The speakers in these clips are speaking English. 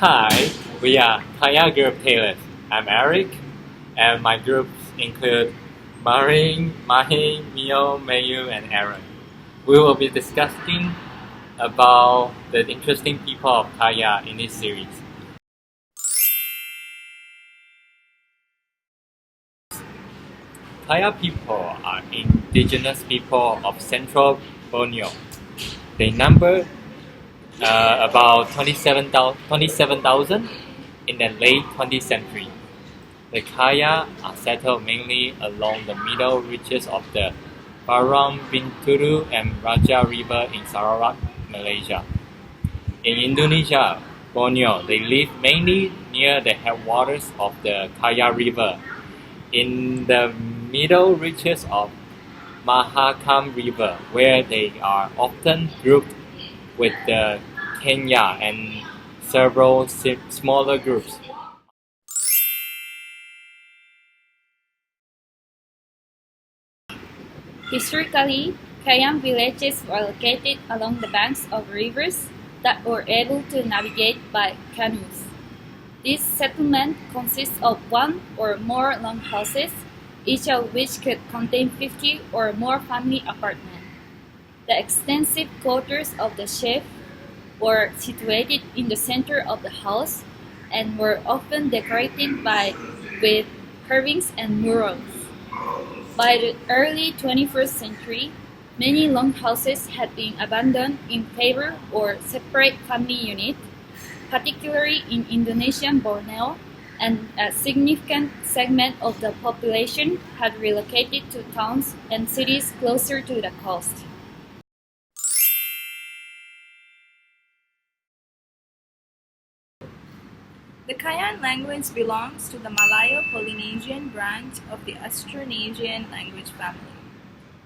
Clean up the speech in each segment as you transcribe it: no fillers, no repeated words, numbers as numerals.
Hi, we are Kayan Group Tailors. I'm Eric, and my groups include Maarin, Mahin, Mio, Meyu, and Aaron. We will be discussing about the interesting people of Kaya in this series. Kaya people are indigenous people of central Borneo. They number about 27,000 in the late 20th century. The Kaya are settled mainly along the middle reaches of the Baram Bintulu and Raja River in Sarawak, Malaysia. In Indonesia, Borneo, they live mainly near the headwaters of the Kaya River, in the middle reaches of Mahakam River, where they are often grouped with the Kenya and several smaller groups. Historically, Kayan villages were located along the banks of rivers that were able to navigate by canoes. This settlement consists of one or more longhouses, each of which could contain 50 or more family apartments. The extensive quarters of the chief were situated in the center of the house and were often decorated with carvings and murals. By the early 21st century, many longhouses had been abandoned in favor of separate family units, particularly in Indonesian Borneo, and a significant segment of the population had relocated to towns and cities closer to the coast. The Kayan language belongs to the Malayo-Polynesian branch of the Austronesian language family.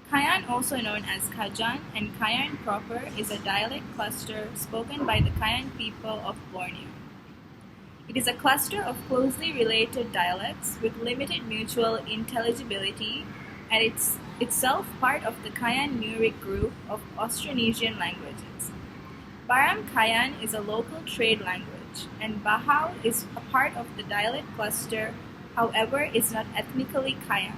Kayan, also known as Kajan and Kayan proper, is a dialect cluster spoken by the Kayan people of Borneo. It is a cluster of closely related dialects with limited mutual intelligibility and it's itself part of the Kayan-Murik group of Austronesian languages. Baram Kayan is a local trade language, and Bahau is a part of the dialect cluster, however is not ethnically Kayan.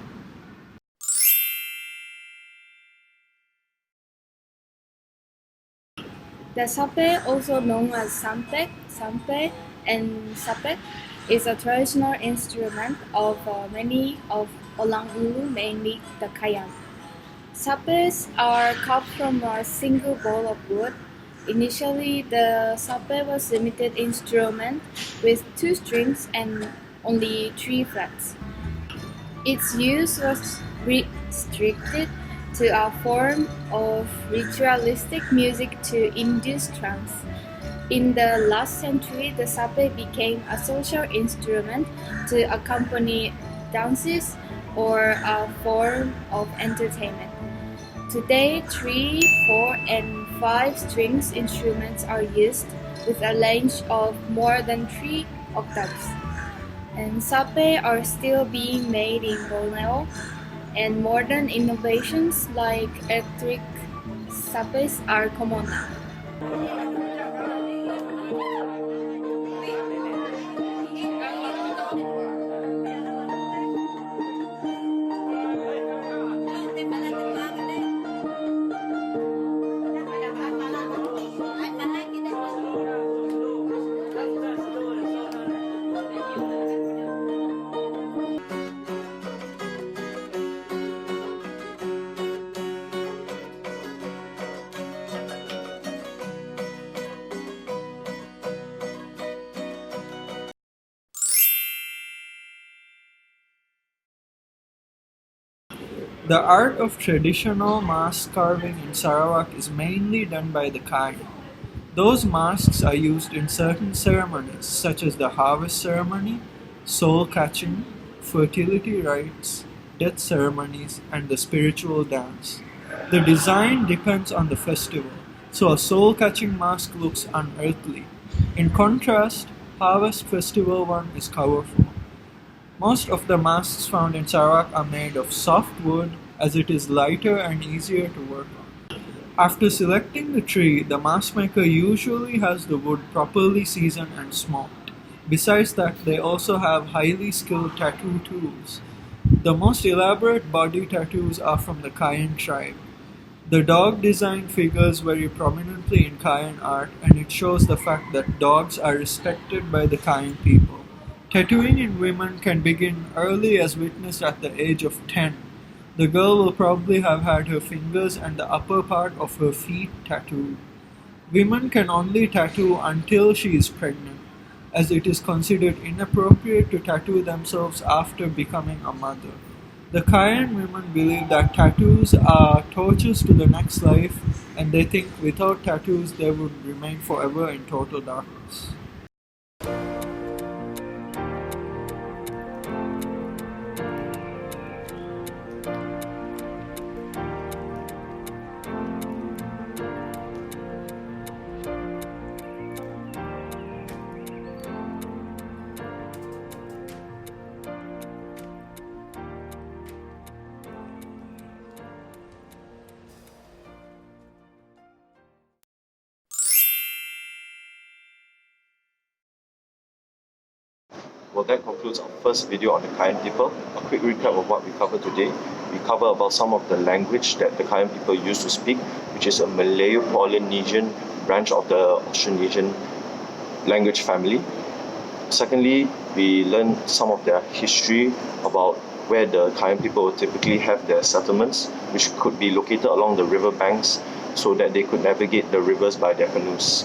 The sape, also known as sampek, sampe, and sapek, is a traditional instrument of many of Olang Ulu, mainly the Kayan. Sapes are carved from a single ball of wood. Initially, the sape was a limited instrument with 2 strings and only 3 frets. Its use was restricted to a form of ritualistic music to induce trance. In the last century, the sape became a social instrument to accompany dances or a form of entertainment. Today, 3, 4, and 5 strings instruments are used with a range of more than 3 octaves. And sape are still being made in Borneo, and modern innovations like electric sapes are common now. The art of traditional mask carving in Sarawak is mainly done by the Kayan. Those masks are used in certain ceremonies such as the harvest ceremony, soul catching, fertility rites, death ceremonies, and the spiritual dance. The design depends on the festival, so a soul catching mask looks unearthly. In contrast, harvest festival one is colorful. Most of the masks found in Sarawak are made of soft wood as it is lighter and easier to work on. After selecting the tree, the mask maker usually has the wood properly seasoned and smoked. Besides that, they also have highly skilled tattoo tools. The most elaborate body tattoos are from the Kayan tribe. The dog design figures very prominently in Kayan art, and it shows the fact that dogs are respected by the Kayan people. Tattooing in women can begin early, as witnessed at the age of 10. The girl will probably have had her fingers and the upper part of her feet tattooed. Women can only tattoo until she is pregnant, as it is considered inappropriate to tattoo themselves after becoming a mother. The Kayan women believe that tattoos are torches to the next life, and they think without tattoos they would remain forever in total darkness. Well, that concludes our first video on the Kayan people. A quick recap of what we covered today. We cover about some of the language that the Kayan people used to speak, which is a Malayo-Polynesian branch of the Austronesian language family. Secondly, we learned some of their history about where the Kayan people would typically have their settlements, which could be located along the river banks so that they could navigate the rivers by their canoes.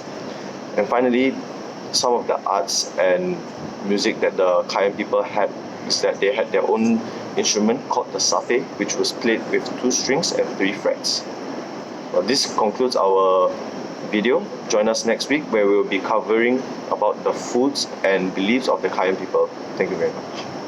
And finally, some of the arts and music that the Kayan people had is that they had their own instrument called the satay, which was played with 2 strings and 3 frets. Well, this concludes our video. Join us next week where we will be covering about the foods and beliefs of the Kayan people. Thank you very much.